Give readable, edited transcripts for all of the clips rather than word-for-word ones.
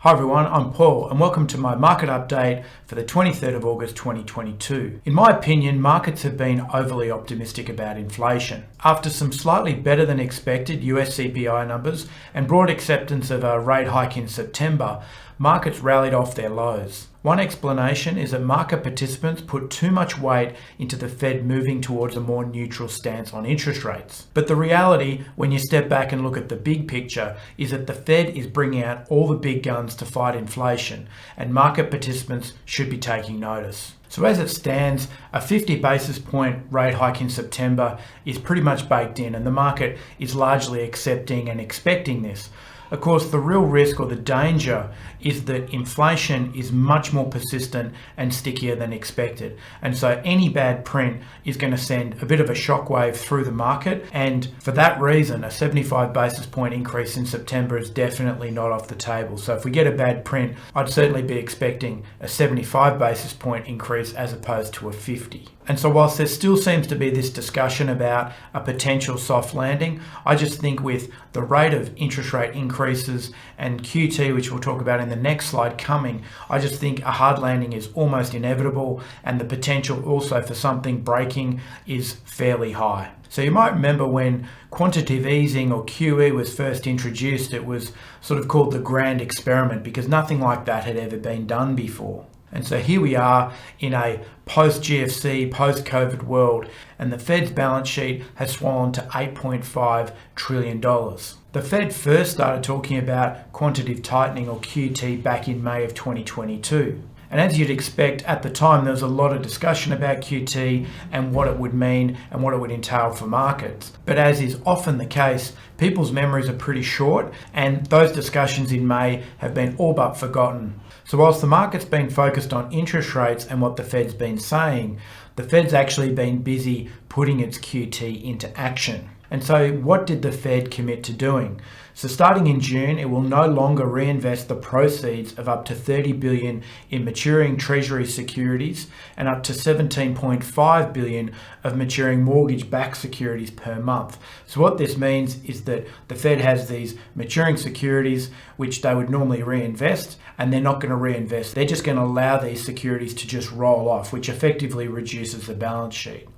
Hi everyone, I'm Paul and welcome to my market update for the 23rd of August 2022. In my opinion, markets have been overly optimistic about inflation. After some slightly better than expected US CPI numbers and broad acceptance of a rate hike in September, markets rallied off their lows. One explanation is that market participants put too much weight into the Fed moving towards a more neutral stance on interest rates. But the reality, when you step back and look at the big picture, is that the Fed is bringing out all the big guns to fight inflation, and market participants should be taking notice. So as it stands, a 50 basis point rate hike in September is pretty much baked in, and the market is largely accepting and expecting this. Of course, the real risk or the danger is that inflation is much more persistent and stickier than expected. And so any bad print is going to send a bit of a shockwave through the market. And for that reason, a 75 basis point increase in September is definitely not off the table. So if we get a bad print, I'd certainly be expecting a 75 basis point increase as opposed to a 50. And so whilst there still seems to be this discussion about a potential soft landing, I just think with the rate of interest rate increases and QT, which we'll talk about in the next slide coming, I just think a hard landing is almost inevitable, and the potential also for something breaking is fairly high. So you might remember when quantitative easing or QE was first introduced, it was sort of called the grand experiment because nothing like that had ever been done before. And so here we are in a post-GFC, post-COVID world, and the Fed's balance sheet has swollen to $8.5 trillion. The Fed first started talking about quantitative tightening or QT back in May of 2022. And as you'd expect, at the time there was a lot of discussion about QT and what it would mean and what it would entail for markets. But as is often the case, people's memories are pretty short, and those discussions in May have been all but forgotten. So whilst the market's been focused on interest rates and what the Fed's been saying, the Fed's actually been busy putting its QT into action. And so what did the Fed commit to doing? So starting in June, it will no longer reinvest the proceeds of up to $30 billion in maturing Treasury securities and up to $17.5 billion of maturing mortgage-backed securities per month. So what this means is that the Fed has these maturing securities which they would normally reinvest, and they're not going to reinvest. They're just going to allow these securities to just roll off, which effectively reduces the balance sheet.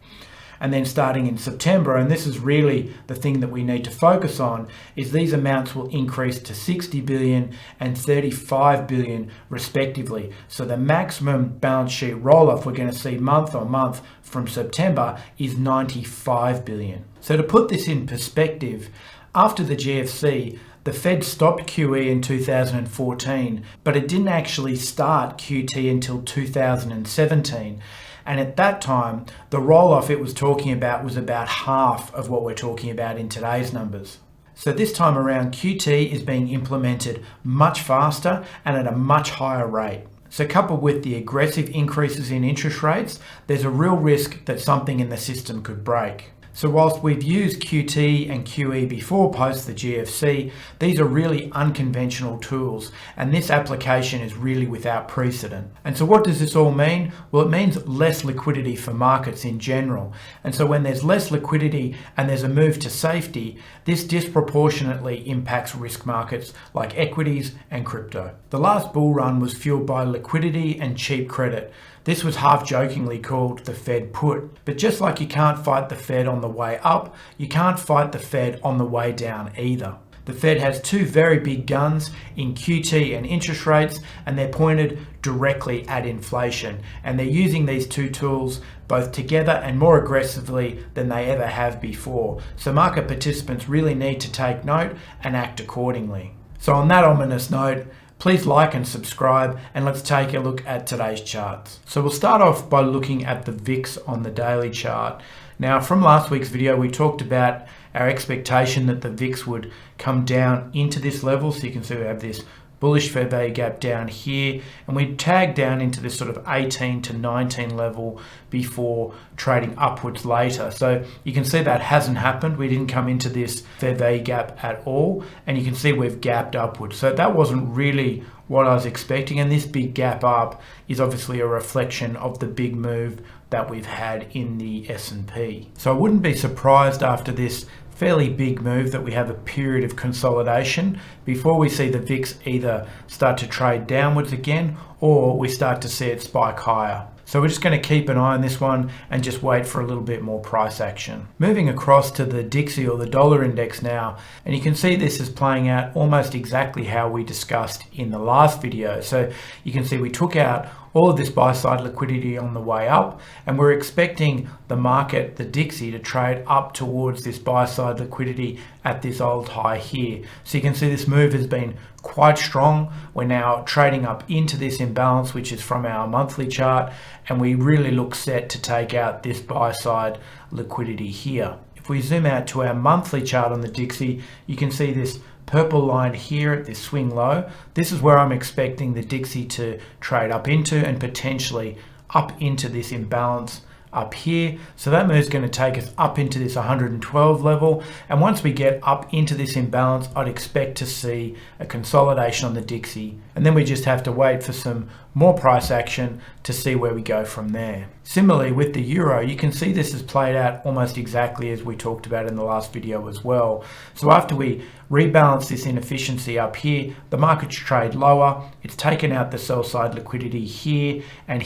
And then starting in September, and this is really the thing that we need to focus on, is these amounts will increase to $60 billion and $35 billion respectively. So the maximum balance sheet roll-off we're going to see month on month from September is $95 billion. So to put this in perspective, after the GFC, the Fed stopped QE in 2014, but it didn't actually start QT until 2017. And at that time, the roll-off it was talking about was about half of what we're talking about in today's numbers. So this time around, QT is being implemented much faster and at a much higher rate. So coupled with the aggressive increases in interest rates, there's a real risk that something in the system could break. So whilst we've used QT and QE before post the GFC, these are really unconventional tools, and this application is really without precedent. And so what does this all mean? Well, it means less liquidity for markets in general. And so when there's less liquidity and there's a move to safety, this disproportionately impacts risk markets like equities and crypto. The last bull run was fueled by liquidity and cheap credit. This was half-jokingly called the Fed put. But just like you can't fight the Fed on the way up, you can't fight the Fed on the way down either. The Fed has two very big guns in QT and interest rates, and they're pointed directly at inflation. And they're using these two tools both together and more aggressively than they ever have before. So market participants really need to take note and act accordingly. So on that ominous note, please like and subscribe, and let's take a look at today's charts. So we'll start off by looking at the VIX on the daily chart. Now, from last week's video, we talked about our expectation that the VIX would come down into this level. So you can see we have this bullish fair value gap down here, and we tag down into this sort of 18 to 19 level before trading upwards later. So you can see that hasn't happened. We didn't come into this fair value gap at all, and you can see we've gapped upwards. So that wasn't really what I was expecting, and this big gap up is obviously a reflection of the big move that we've had in the S&P. So I wouldn't be surprised after this fairly big move that we have a period of consolidation before we see the VIX either start to trade downwards again or we start to see it spike higher. So we're just going to keep an eye on this one and just wait for a little bit more price action. Moving across to the DXY or the dollar index now, and you can see this is playing out almost exactly how we discussed in the last video. So you can see we took out all of this buy side liquidity on the way up, and we're expecting the market, the DXY, to trade up towards this buy side liquidity at this old high here. So you can see this move has been quite strong. We're now trading up into this imbalance, which is from our monthly chart, and we really look set to take out this buy side liquidity here. If we zoom out to our monthly chart on the DXY, you can see this purple line here at this swing low. This is where I'm expecting the DXY to trade up into and potentially up into this imbalance up here. So that move is going to take us up into this 112 level, and once we get up into this imbalance, I'd expect to see a consolidation on the DXY, and then we just have to wait for some more price action to see where we go from there. Similarly with the euro, you can see this has played out almost exactly as we talked about in the last video as well. So after we rebalance this inefficiency up here, the market's trade lower, it's taken out the sell side liquidity here, and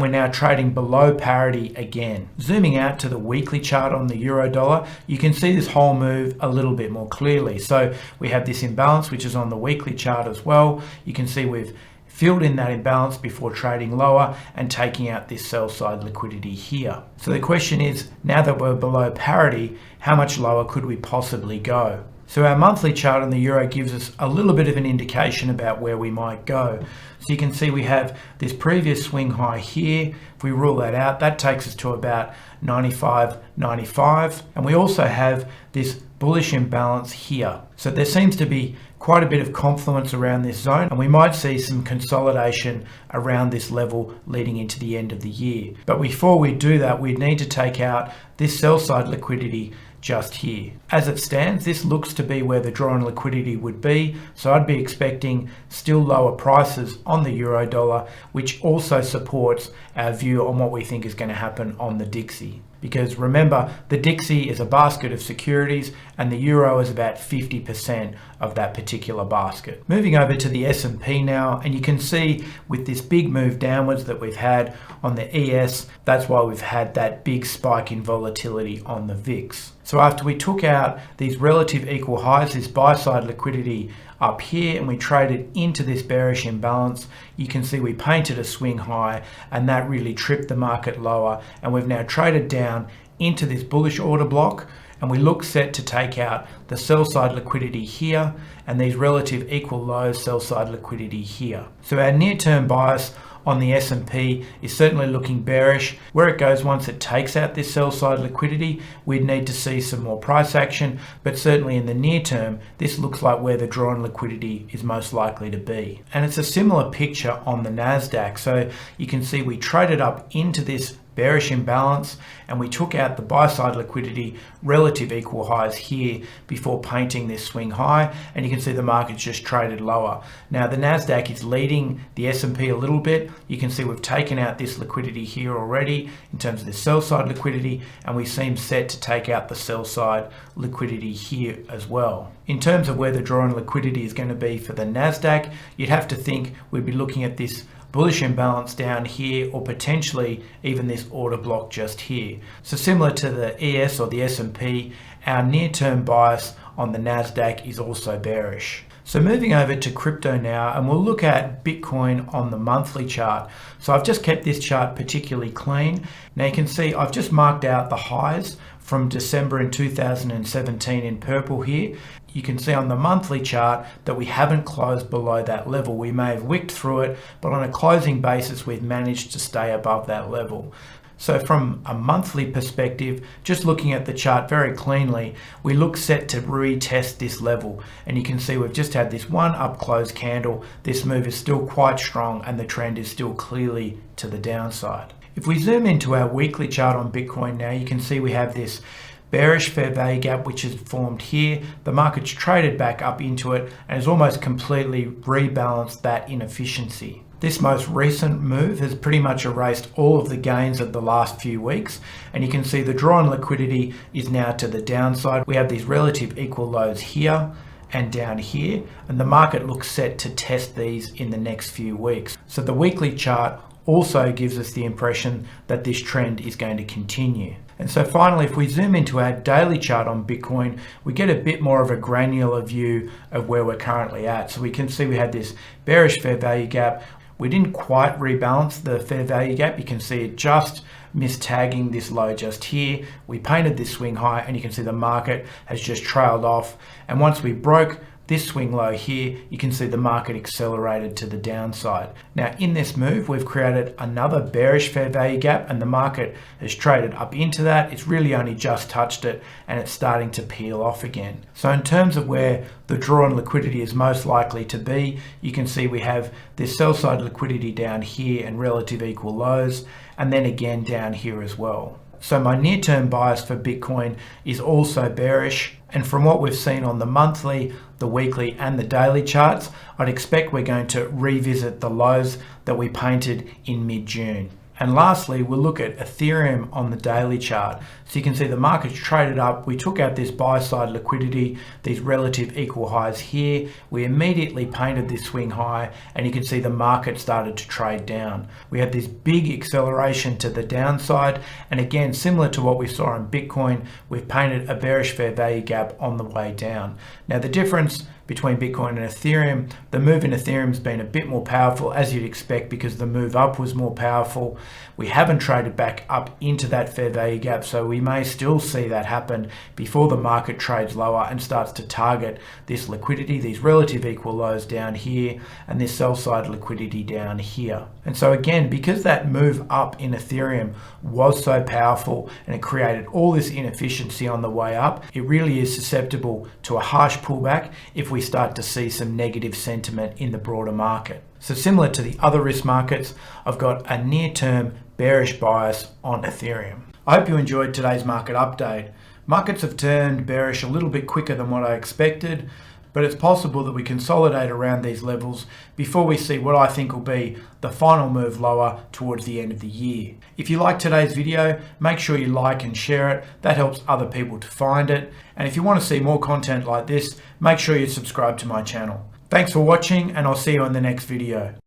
we're now trading below parity again. Zooming out to the weekly chart on the euro dollar, you can see this whole move a little bit more clearly. So we have this imbalance, which is on the weekly chart as well. You can see we've filled in that imbalance before trading lower and taking out this sell side liquidity here. So the question is, now that we're below parity, how much lower could we possibly go? So our monthly chart on the euro gives us a little bit of an indication about where we might go. So you can see we have this previous swing high here. If we rule that out, that takes us to about 95.95, and we also have this bullish imbalance here. So there seems to be quite a bit of confluence around this zone, and we might see some consolidation around this level leading into the end of the year. But before we do that, we'd need to take out this sell side liquidity just here. As it stands, this looks to be where the drawn liquidity would be, so I'd be expecting still lower prices on the euro dollar, which also supports our view on what we think is going to happen on the DXY. Because remember, the DXY is a basket of securities and the euro is about 50% of that particular basket. Moving over to the S&P now, and you can see with this big move downwards that we've had on the ES, that's why we've had that big spike in volatility on the VIX. So after we took out these relative equal highs, this buy side liquidity up here, and we traded into this bearish imbalance, you can see we painted a swing high, and that really tripped the market lower, and we've now traded down into this bullish order block, and we look set to take out the sell side liquidity here and these relative equal lows sell side liquidity here. So our near-term bias on the S&P is certainly looking bearish. Where it goes once it takes out this sell side liquidity, we'd need to see some more price action, but certainly in the near term, this looks like where the drawn liquidity is most likely to be. And it's a similar picture on the NASDAQ. So you can see we traded up into this bearish imbalance, and we took out the buy side liquidity, relative equal highs here before painting this swing high, and you can see the market's just traded lower. Now the NASDAQ is leading the S&P a little bit. You can see we've taken out this liquidity here already in terms of the sell side liquidity, and we seem set to take out the sell side liquidity here as well. In terms of where the drawn liquidity is going to be for the NASDAQ, you'd have to think we'd be looking at this bullish imbalance down here, or potentially even this order block just here. So similar to the ES or the S&P, our near-term bias on the NASDAQ is also bearish. So moving over to crypto now, and we'll look at Bitcoin on the monthly chart. So I've just kept this chart particularly clean. Now you can see I've just marked out the highs from December in 2017 in purple here. You can see on the monthly chart that we haven't closed below that level. We may have wicked through it, but on a closing basis, we've managed to stay above that level. So from a monthly perspective, just looking at the chart very cleanly, we look set to retest this level. And you can see we've just had this one up close candle. This move is still quite strong, and the trend is still clearly to the downside. If we zoom into our weekly chart on Bitcoin now, you can see we have this bearish fair value gap which is formed here. The market's traded back up into it and has almost completely rebalanced that inefficiency. This most recent move has pretty much erased all of the gains of the last few weeks, and you can see the drawn liquidity is now to the downside. We have these relative equal lows here and down here, and the market looks set to test these in the next few weeks. So the weekly chart also gives us the impression that this trend is going to continue. And so finally, if we zoom into our daily chart on Bitcoin, we get a bit more of a granular view of where we're currently at. So we can see we had this bearish fair value gap. We didn't quite rebalance the fair value gap. You can see it just mistagging this low just here. We painted this swing high, and you can see the market has just trailed off. And once we broke this swing low here, you can see the market accelerated to the downside. Now in this move, we've created another bearish fair value gap, and the market has traded up into that. It's really only just touched it, and it's starting to peel off again. So in terms of where the drawn liquidity is most likely to be, you can see we have this sell side liquidity down here and relative equal lows, and then again down here as well. So my near-term bias for Bitcoin is also bearish, and from what we've seen on the monthly, the weekly and the daily charts, I'd expect we're going to revisit the lows that we painted in mid-June. And lastly, we'll look at Ethereum on the daily chart. So you can see the market's traded up. We took out this buy side liquidity, these relative equal highs here. We immediately painted this swing high, and you can see the market started to trade down. We had this big acceleration to the downside. And again, similar to what we saw in Bitcoin, we've painted a bearish fair value gap on the way down. Now the difference between Bitcoin and Ethereum, the move in Ethereum has been a bit more powerful, as you'd expect, because the move up was more powerful. We haven't traded back up into that fair value gap, so we may still see that happen before the market trades lower and starts to target this liquidity, these relative equal lows down here, and this sell side liquidity down here. And so again, because that move up in Ethereum was so powerful and it created all this inefficiency on the way up, it really is susceptible to a harsh pullback if we start to see some negative sentiment in the broader market. So similar to the other risk markets, I've got a near-term bearish bias on Ethereum. I hope you enjoyed today's market update. Markets have turned bearish a little bit quicker than what I expected, but it's possible that we consolidate around these levels before we see what I think will be the final move lower towards the end of the year. If you like today's video, make sure you like and share it. That helps other people to find it. And if you want to see more content like this, make sure you subscribe to my channel. Thanks for watching, and I'll see you in the next video.